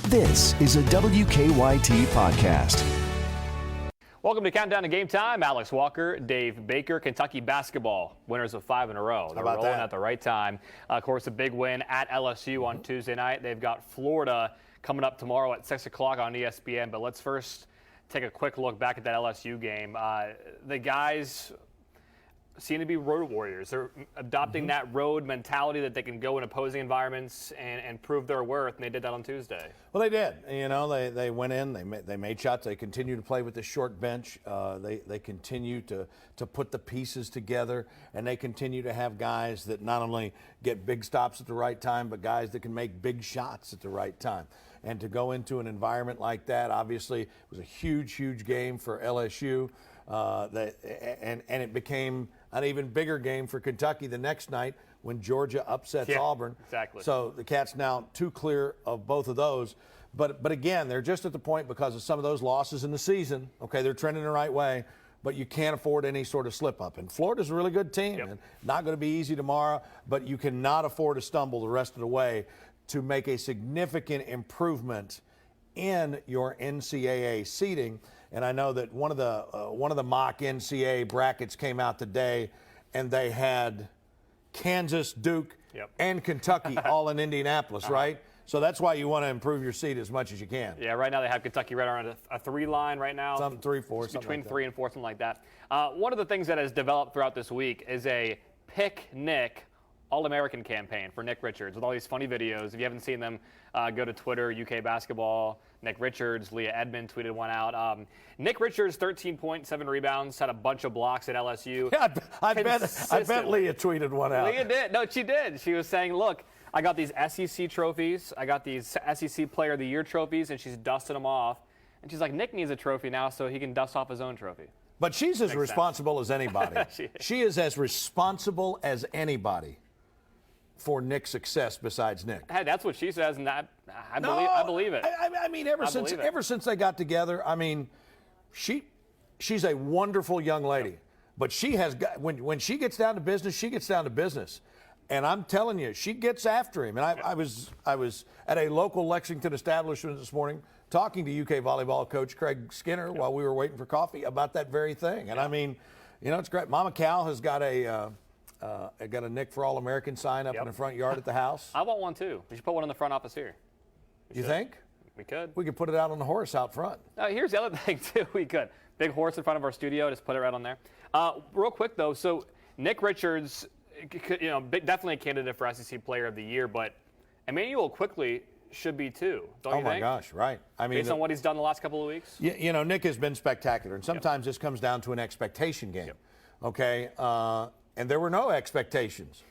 This is a WKYT podcast. Welcome to Countdown to Game Time. Alex Walker, Dave Baker. Kentucky basketball, winners of 5 in a row. They're rolling at the right time. Of course, a big win at LSU on Tuesday night. They've got Florida coming up tomorrow at 6 o'clock on ESPN. But let's first take a quick look back at that LSU game. The guys seem to be road warriors. They're adopting that road mentality that they can go in opposing environments and prove their worth, and they did that on Tuesday. Well, they did. You know, they went in, they made shots. They continue to play with the short bench. They continue to put the pieces together, and they continue to have guys that not only get big stops at the right time, but guys that can make big shots at the right time. And to go into an environment like that, obviously, it was a huge, huge game for LSU. And it became an even bigger game for Kentucky the next night when Georgia upsets Auburn. Exactly. So the Cats now 2 clear of both of those. But again, they're just at the point because of some of those losses in the season. Okay, they're trending the right way, but you can't afford any sort of slip up. And Florida's a really good team. And not going to be easy tomorrow, but you cannot afford to stumble the rest of the way to make a significant improvement in your NCAA seeding. And I know that one of the mock NCAA brackets came out today, and they had Kansas, Duke, and Kentucky all in Indianapolis, right? So that's why you want to improve your seed as much as you can. Yeah, right now they have Kentucky right around a 3 line right now. Something 3, 4, something between like 3 and 4, something like that. One of the things that has developed throughout this week is a Pick Nick All-American campaign for Nick Richards with all these funny videos. If you haven't seen them, go to Twitter, UK Basketball, Nick Richards, Leah Edmond tweeted one out. Nick Richards, 13.7 rebounds, had a bunch of blocks at LSU. Yeah, I bet Leah tweeted one out. Leah did. No, she did. She was saying, look, I got these SEC trophies. I got these SEC Player of the Year trophies, and she's dusting them off. And she's like, Nick needs a trophy now so he can dust off his own trophy. But she's as responsible as anybody. She is as responsible as anybody for Nick's success besides Nick. Hey, that's what she says, and I believe it. I mean, ever since they got together, I mean, she's a wonderful young lady. But she has got when she gets down to business, she gets down to business. And I'm telling you, she gets after him. And I was at a local Lexington establishment this morning talking to UK volleyball coach Craig Skinner while we were waiting for coffee about that very thing. And I mean, you know, it's great. Mama Cal has got a Nick for All-American sign up in the front yard at the house. I want one too. We should put one in the front office here. You think? We could. We could put it out on the horse out front. Here's the other thing too. We could. Big horse in front of our studio. Just put it right on there. Real quick though. So Nick Richards, you know, definitely a candidate for SEC Player of the Year, but Emmanuel Quickly should be too. Don't you think? Oh my gosh, right. I mean, based on what he's done the last couple of weeks. You know, Nick has been spectacular, and sometimes this comes down to an expectation game. Okay. And there were no expectations.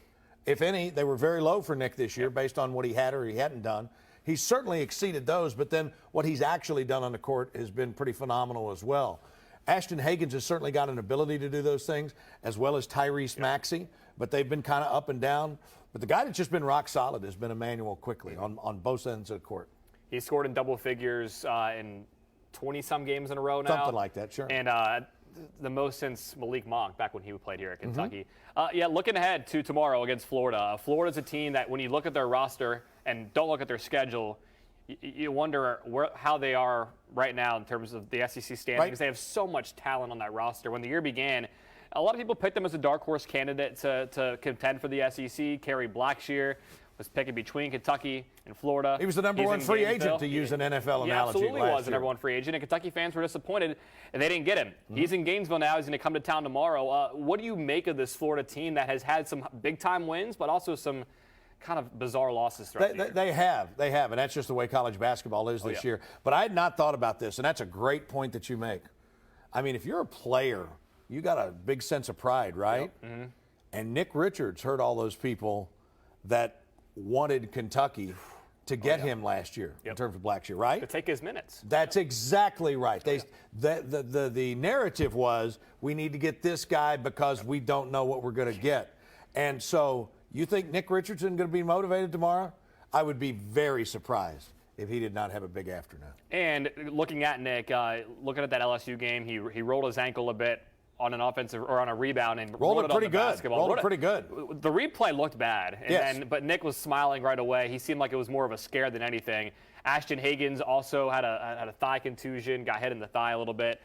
If any, they were very low for Nick this year based on what he had or he hadn't done. He's certainly exceeded those, but then what he's actually done on the court has been pretty phenomenal as well. Ashton Hagans has certainly got an ability to do those things, as well as Tyrese Maxey, but they've been kind of up and down. But the guy that's just been rock solid has been Emmanuel Quickly on both ends of the court. He scored in double figures in 20-some games in a row now. Something like that, sure. And the most since Malik Monk back when he played here at Kentucky. Looking ahead to tomorrow against Florida. Florida's a team that when you look at their roster and don't look at their schedule, you wonder how they are right now in terms of the SEC standings. Right. They have so much talent on that roster. When the year began, a lot of people picked them as a dark horse candidate to contend for the SEC. Kerry Blackshear was picking between Kentucky and Florida. He was the number one free agent, to use an NFL analogy. He absolutely was the number one free agent, and Kentucky fans were disappointed, and they didn't get him. He's in Gainesville now. He's going to come to town tomorrow. What do you make of this Florida team that has had some big-time wins, but also some kind of bizarre losses throughout the year? They have, and that's just the way college basketball is this year. But I had not thought about this, and that's a great point that you make. I mean, if you're a player, you got a big sense of pride, right? Yep. And Nick Richards heard all those people that wanted Kentucky to get him last year in terms of Blackshear, right? To take his minutes. That's exactly right. The narrative was we need to get this guy because we don't know what we're going to get. And so you think Nick Richardson going to be motivated tomorrow? I would be very surprised if he did not have a big afternoon. And looking at Nick, looking at that LSU game, he rolled his ankle a bit on an offensive or on a rebound and rolled it pretty good. Basketball. Rolled it pretty good. The replay looked bad, but Nick was smiling right away. He seemed like it was more of a scare than anything. Ashton Higgins also had a thigh contusion, got hit in the thigh a little bit.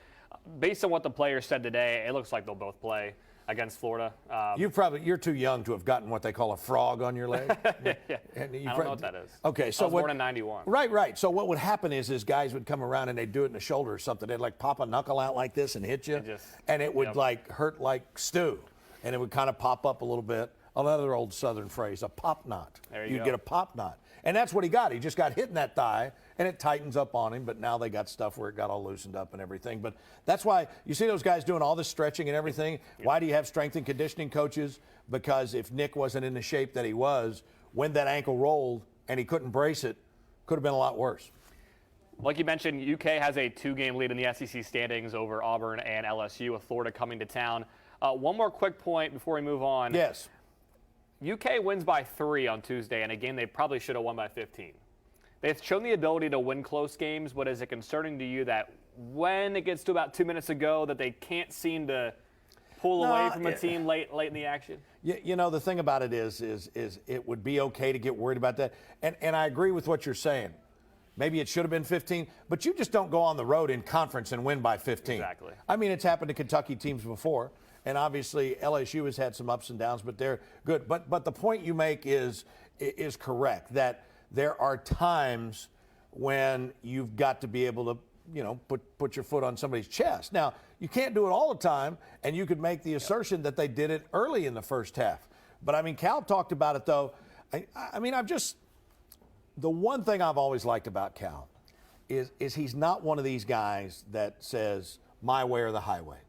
Based on what the players said today, it looks like they'll both play against Florida. You're too young to have gotten what they call a frog on your leg. Yeah. I don't know what that is. Okay, so I was born in 91. Right. So what would happen is guys would come around and they'd do it in the shoulder or something. They'd like pop a knuckle out like this and hit you, and it would like hurt like stew, and it would kind of pop up a little bit. Another old Southern phrase, a pop knot. You'd get a pop knot. And that's what he got. He just got hit in that thigh, and it tightens up on him, but now they got stuff where it got all loosened up and everything. But that's why you see those guys doing all this stretching and everything. Why do you have strength and conditioning coaches? Because if Nick wasn't in the shape that he was, when that ankle rolled and he couldn't brace it, could have been a lot worse. Like you mentioned, UK has a 2-game lead in the SEC standings over Auburn and LSU, with Florida coming to town. One more quick point before we move on. Yes. UK wins by 3 on Tuesday in a game they probably should have won by 15. They've shown the ability to win close games, but is it concerning to you that when it gets to about 2 minutes ago that they can't seem to pull away from a team late in the action? You know, the thing about it is it would be okay to get worried about that. And I agree with what you're saying. Maybe it should have been 15, but you just don't go on the road in conference and win by 15. Exactly. I mean, it's happened to Kentucky teams before. And obviously, LSU has had some ups and downs, but they're good. But the point you make is correct, that there are times when you've got to be able to, put your foot on somebody's chest. Now, you can't do it all the time, and you could make the assertion that they did it early in the first half. But, I mean, Cal talked about it, though. The one thing I've always liked about Cal is he's not one of these guys that says, my way or the highway.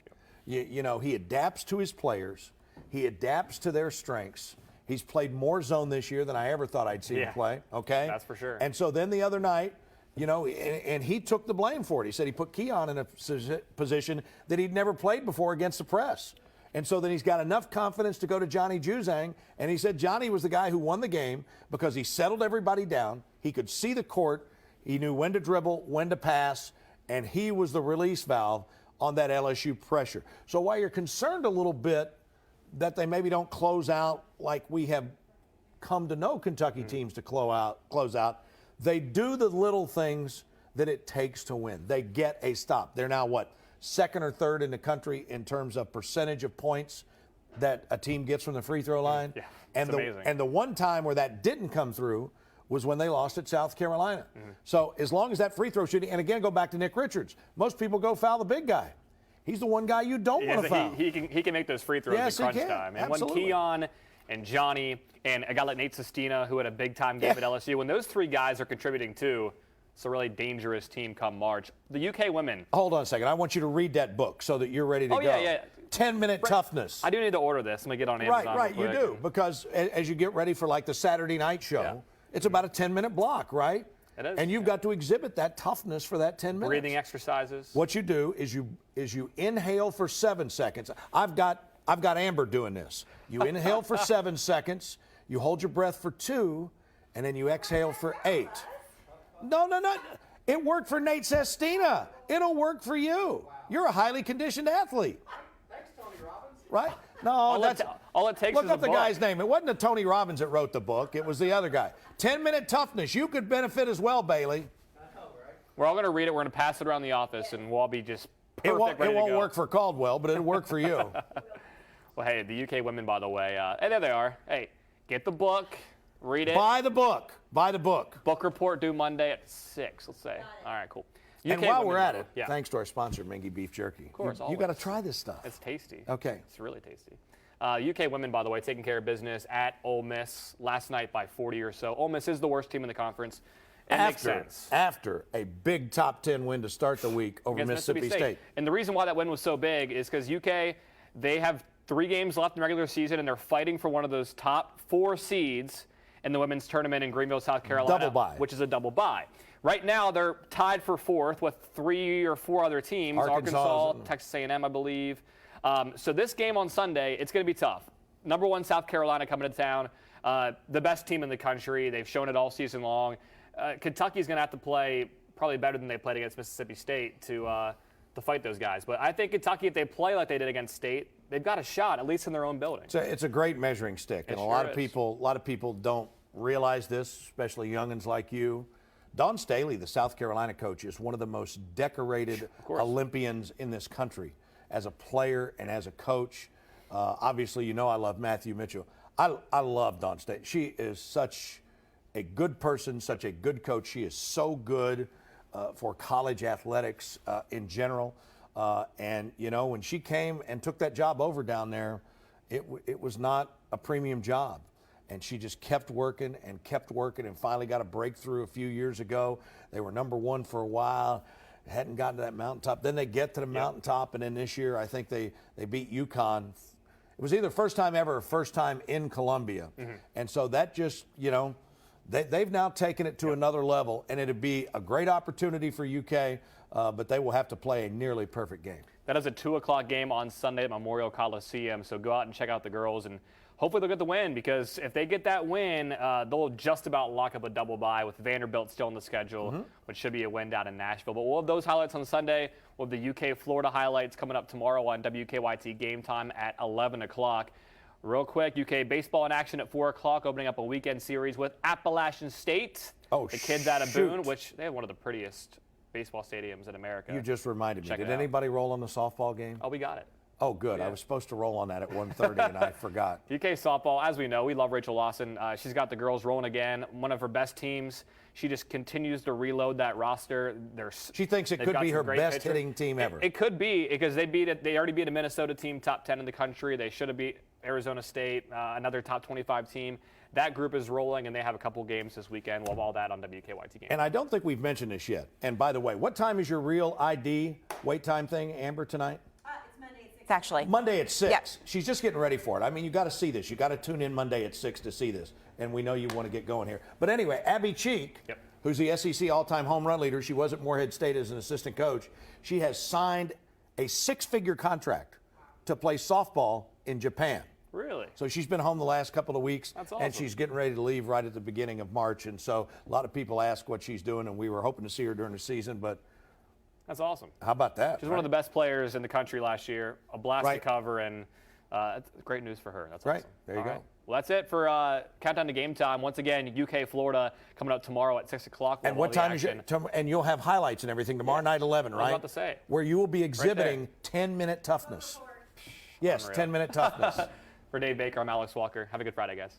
He adapts to his players. He adapts to their strengths. He's played more zone this year than I ever thought I'd see him play. Okay? That's for sure. And so then the other night, and he took the blame for it. He said he put Keon in a position that he'd never played before against the press. And so then he's got enough confidence to go to Johnny Juzang, and he said Johnny was the guy who won the game because he settled everybody down. He could see the court. He knew when to dribble, when to pass, and he was the release valve on that LSU pressure. So while you're concerned a little bit that they maybe don't close out like we have come to know Kentucky teams to close out, they do the little things that it takes to win. They get a stop. They're now, second or third in the country in terms of percentage of points that a team gets from the free throw line. Yeah, amazing. And the one time where that didn't come through was when they lost at South Carolina. So as long as that free throw shooting, and again, go back to Nick Richards. Most people go foul the big guy. He's the one guy you don't want to foul. He can make those free throws in crunch time. And Absolutely. When Keon and Johnny and a guy like Nate Sestina, who had a big-time game at LSU, when those three guys are contributing too, it's a really dangerous team come March. The UK women. Hold on a second. I want you to read that book so that you're ready to go. Yeah. 10-minute toughness. I do need to order this. I'm going to get on Amazon. Right, you do. Because as you get ready for like the Saturday night show, it's about a 10-minute block, right? It is. And you've got to exhibit that toughness for that 10 minutes. Breathing exercises. What you do is you inhale for 7 seconds. I've got Amber doing this. You inhale for 7 seconds, you hold your breath for 2, and then you exhale for 8. No. It worked for Nate Sestina. It'll work for you. You're a highly conditioned athlete. Thanks, Tony Robbins. Right? No, all it takes look is up a the book. guy's name. It wasn't the Tony Robbins that wrote the book. It was the other guy. 10-minute toughness. You could benefit as well, Bailey. We're all going to read it. We're going to pass it around the office, and we'll all be just perfect. It won't work for Caldwell, but it'll work for you. Well, hey, the UK women, by the way, hey, there they are. Hey, get the book, read it. Buy the book. Book report due Monday at 6, let's say. All right, cool. And while we're at it, yeah. thanks to our sponsor, Mingy Beef Jerky. Of course, you got to try this stuff. It's tasty. Okay. It's really tasty. UK women, by the way, taking care of business at Ole Miss last night by 40 or so. Ole Miss is the worst team in the conference. It makes sense. After a big top 10 win to start the week over Mississippi State. And the reason why that win was so big is because UK, they have 3 games left in the regular season, and they're fighting for one of those top 4 seeds in the women's tournament in Greenville, South Carolina. Double bye. Which is a double bye. Right now, they're tied for 4th with 3 or 4 other teams. Arkansas, Texas A&M, I believe. So this game on Sunday, it's going to be tough. Number 1, South Carolina coming to town. The best team in the country. They've shown it all season long. Kentucky's going to have to play probably better than they played against Mississippi State to to fight those guys. But I think Kentucky, if they play like they did against State, they've got a shot, at least in their own building. It's a great measuring stick, and a lot of people don't realize this, especially youngins like you. Dawn Staley, the South Carolina coach, is one of the most decorated Olympians in this country as a player and as a coach. Obviously, you know I love Matthew Mitchell. I love Dawn Staley. She is such a good person, such a good coach. She is so good for college athletics in general. And, you know, when she came and took that job over down there, it was not a premium job. And she just kept working and finally got a breakthrough a few years ago. They were number one for a while, hadn't gotten to that mountaintop. Then they get to the mountaintop, and then this year I think they beat UConn. It was either first time ever or first time in Columbia. And so that just, you know, they've now taken it to another level, and it'd be a great opportunity for UK, but they will have to play a nearly perfect game. That is a 2 o'clock game on Sunday at Memorial Coliseum, so go out and check out the girls, and hopefully they'll get the win, because if they get that win, they'll just about lock up a double bye with Vanderbilt still on the schedule, which should be a win down in Nashville. But we'll have those highlights on Sunday. We'll have the UK-Florida highlights coming up tomorrow on WKYT Game Time at 11 o'clock. Real quick, UK baseball in action at 4 o'clock, opening up a weekend series with Appalachian State. Oh, the kids out of Boone, which they have one of the prettiest baseball stadiums in America. You just reminded me. Did out. Anybody roll on the softball game? Oh, we got it. Oh, good. Yeah. I was supposed to roll on that at 1:30, and I forgot. UK softball, as we know, we love Rachel Lawson. She's got the girls rolling again. One of her best teams. She just continues to reload that roster. She thinks it could be her best hitting team ever. It could be, because they already beat a Minnesota team, top 10 in the country. They should have beat Arizona State, another top 25 team. That group is rolling, and they have a couple games this weekend. We'll have all that on WKYT Game. And I don't think we've mentioned this yet. And by the way, what time is your real ID wait time thing, Amber, tonight? It's Monday at 6. Actually. Monday at 6. Yep. She's just getting ready for it. I mean, you got to see this. You got to tune in Monday at 6 to see this. And we know you want to get going here. But anyway, Abby Cheek, who's the SEC all-time home run leader, she was at Morehead State as an assistant coach. She has signed a 6-figure contract to play softball in Japan. Really? So she's been home the last couple of weeks. That's awesome. And she's getting ready to leave right at the beginning of March. And so a lot of people ask what she's doing, and we were hoping to see her during the season, but that's awesome. How about that? She's one of the best players in the country last year. A blast to cover, and great news for her. That's awesome. There you go. Well, that's it for Countdown to Game Time. Once again, UK Florida coming up tomorrow at 6 o'clock. And what time is it? And you'll have highlights and everything tomorrow night, 11, right? I was about to say. Where you will be exhibiting 10-minute toughness. Yes, 10-minute toughness. For Dave Baker, I'm Alex Walker. Have a good Friday, guys.